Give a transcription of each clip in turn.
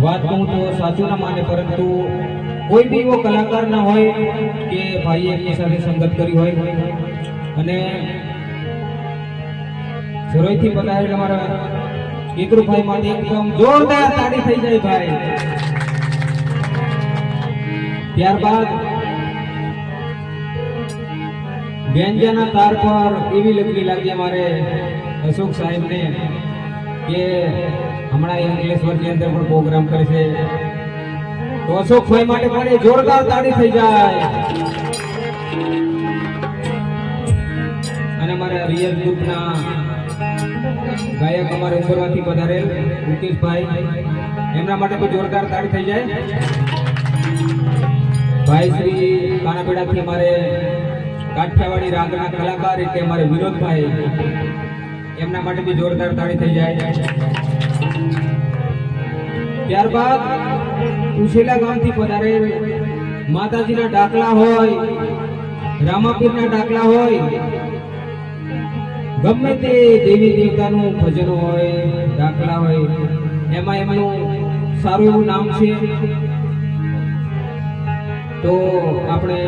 વાત કહું તો સાચું ના માને, પરંતુ કોઈ બી એવો કલાકાર ના હોય કે ભાઈએ એમની સાથે સંગત કરી હોય અને સરોઈથી પધારેલ અમારા કેતરુભાઈ માટે એકદમ જોરદાર તાળી થઈ જાય ભાઈ। ત્યારબાદ વ્યંજના તાર પર એવી લગી લાગી અમારે અશોક સાહેબને કે હમણાં અંકલેશ્વરની અંદર પણ પ્રોગ્રામ કરે છે, તો અશોકભાઈ માટે પણ એ જોરદાર તાળી થઈ જાય। અને અમારા રિયલ ગ્રુપના ગાયક અમારે ઉમરવાથી પધારેલ મુકેશભાઈ, એમના માટે પણ જોરદાર તાળી થઈ જાય। ભાઈ શ્રી કાનાપેડાથી અમારે કાઠિયાવાડી રાગના કલાકાર એટલે અમારે વિનોદભાઈ, એમના માટે બી જોરદાર તાળી થઈ જાય। ત્યારબાદ ઉશેલા ગામથી પધારેલ માતાજીના ડાકલા હોય, રામાપીરના ડાકલા હોય, ગમે તે દેવી દેવતાનું ભજન હોય, ડાકલા હોય, એમાં એમનું સારું એવું નામ છે, તો આપણે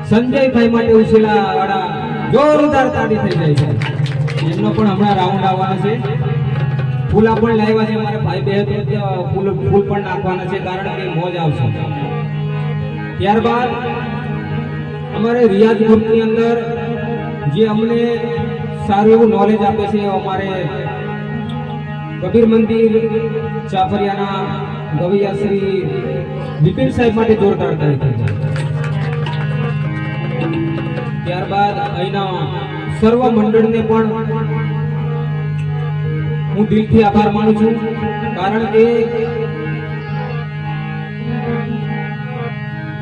સંજયભાઈ માટે ઉશેલા વાળા જોરદાર તાળી થઈ જાય છે। એમનો પણ હમણાં રાઉન્ડ આવવાના છે, ફૂલા પણ લાવ્યા છે અમારે ભાઈ બે ફૂલ પણ નાખવાના છે, કારણ કે મોજ આવશે। ત્યારબાદ અમારે રિયાઝ ગ્રુપની અંદર જે અમને સારું એવું નોલેજ આપે છે, અમારે કબીર મંદિર ચાફરિયાના ગવૈયા શ્રી વિપિન સાહેબ માટે જોરદાર તાળી થઈ જાય। ત્યારબાદ અહીંના સર્વ મંડળને પણ હું દિલથી આભાર માનું છું, કારણ કે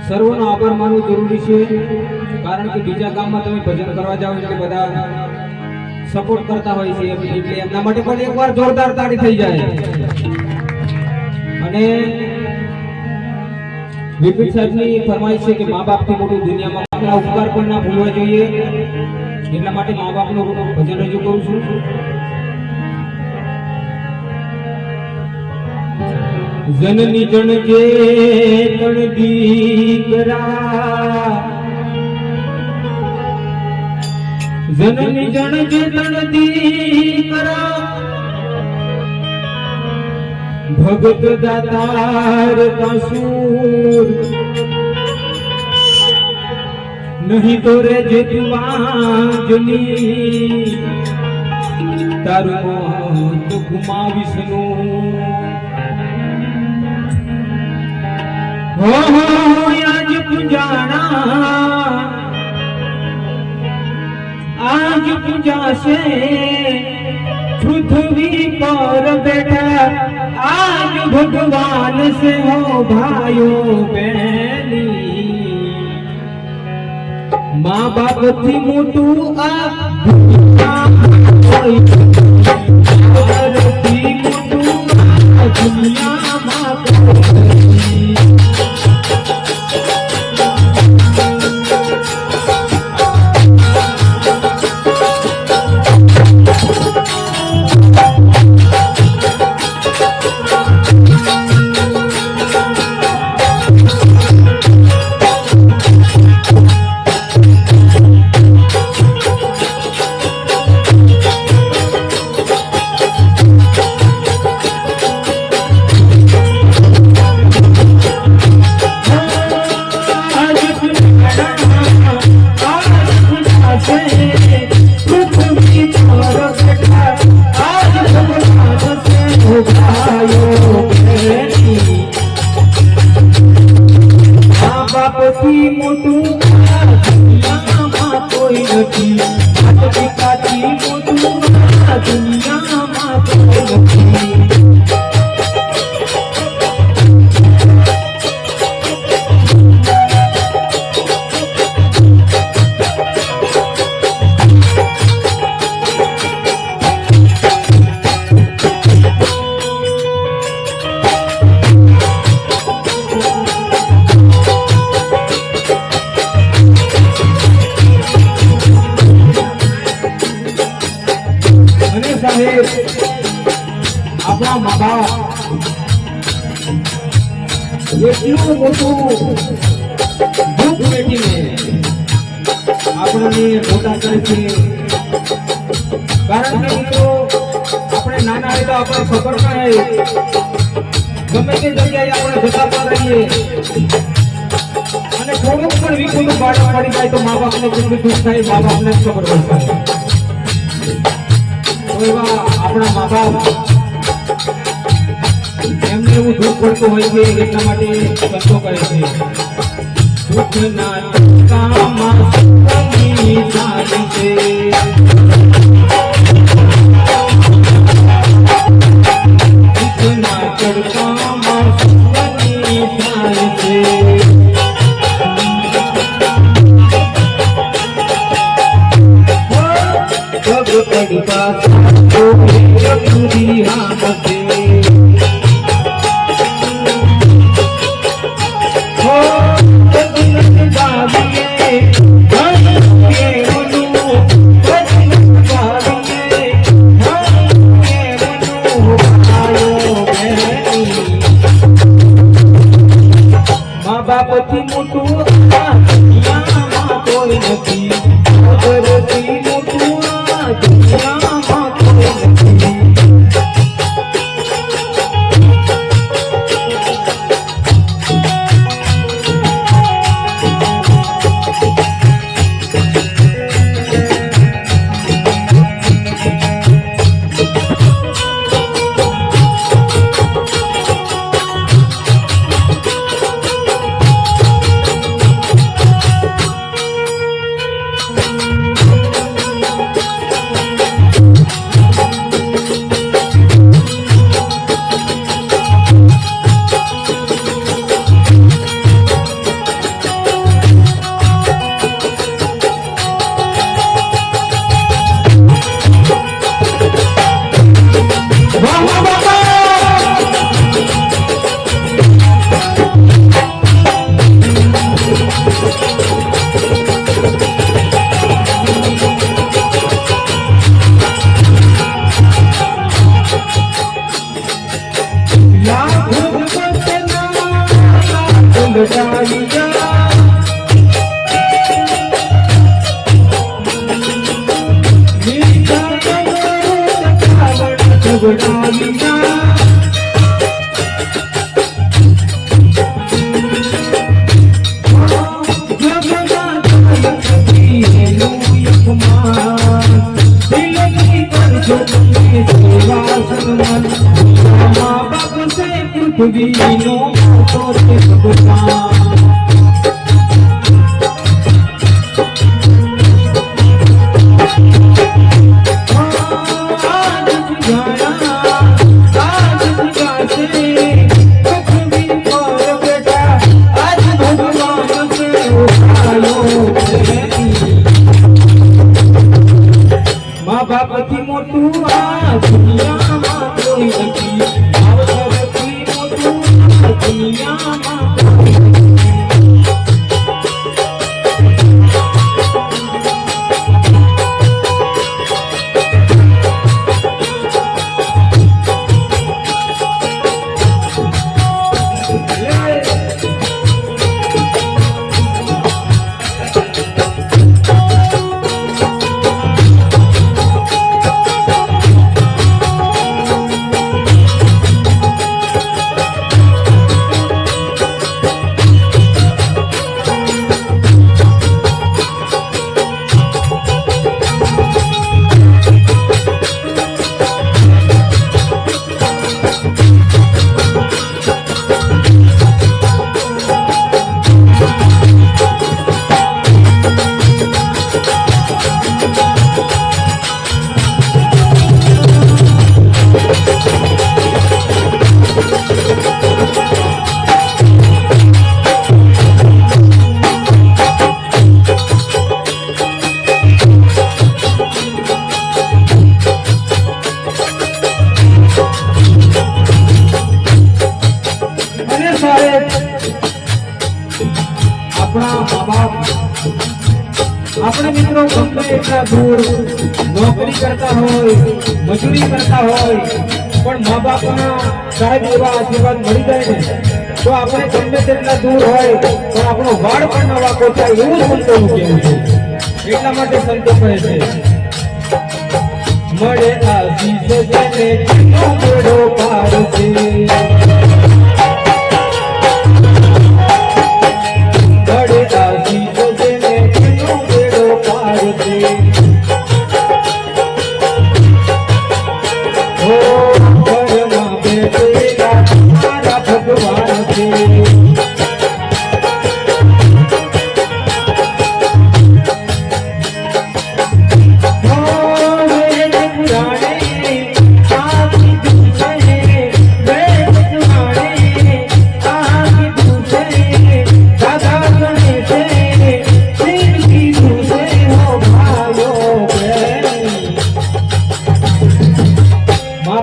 સર્વનો આભાર માનવો જરૂરી છે, કારણ કે બીજા ગામમાં તમે ભજન કરવા જાઓ એટલે બધા સપોર્ટ કરતા હોય છે, એટલે એમના માટે પણ એકવાર જોરદાર તાળી થઈ જાય। અને વિપિન સાહેબની ફરમાઈશ છે કે મા બાપથી મોટું દુનિયામાં આપણા ઉપકાર પણ ના ભૂલવા જોઈએ, એટલા માટે મા બાપનું ભજન રજૂ કરું છું। જનની જણ જે તણ દીકરા, જનની જણ જે તણ દીકરા, ભગત દાતાર કાસુર, નહીં તો રે જે તુવાજની, તારું મોત ગુમાવીશનું। હો આજ પૂજાણા, આજ પૂજાશે પૃથ્વી પર બેઠા, आज भगवान से हो भाइयों बहनी, माँ बाप थी मोटू आ दुनिया कोई, थी मोटू आ दुनिया माँ આપણા મા બાપ એટલું મોટું દુઃખ વેઠીને આપણને મોટા કરે છે. કારણ કે મિત્રો આપણે નાના હોય તો આપણે ખબર ન હોય, ગમે તે જગ્યાએ આપણે જતા પણ રહીએ અને થોડુંક પણ વિખુનું બાળક પડી જાય તો મા બાપને કેટલું દુઃખ થાય મા બાપને જ ખબર હોય. તો એવા આપણા મા બાપ એમને એવું દુઃખ પડતું હોય છે, એટલા માટે સંતો કરે છે દુઃખ ના કામમાં સુખની સારી છે. બાપથી મોટું આ દુનિયામાં કોઈ નથી, આદરથી મોટું આ દુનિયામાં કોઈ નથી. બાપથી મોટું આ દુનિયામાં કોઈ નથી, આવડથી મોટું આ દુનિયામાં કોઈ નથી. આપણે મિત્રો ગમે એટલા દૂર નોકરી કરતા હોય, મજૂરી કરતા હોય, પણ મા બાપના સાહેબ એવા આશીર્વાદ મળી જાય ને તો આપણે ગમે તેટલા દૂર હોય પણ આપણો વાળ પણ ન વાંકો થાય એવું સંતોનું કહેવું છે. એટલા માટે સંતો કહે છે મળે આશીષ જેને તેનો બેડો પાર છે. મળે આશીષ જેને તેનો બેડો પાર છે. ઓ ઘરમાં બેઠેલા મારા ભગવાન છે.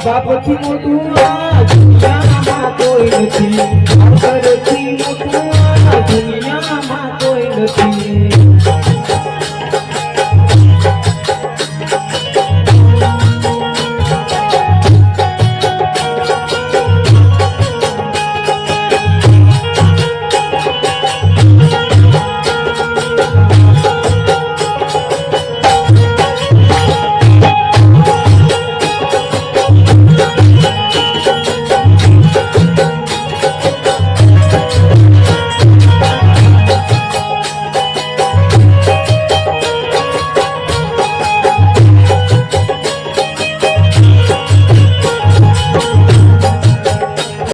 બાપથી મોટું આ દુનિયામાં કોઈ નથી. બાપથી મોટું આ દુનિયા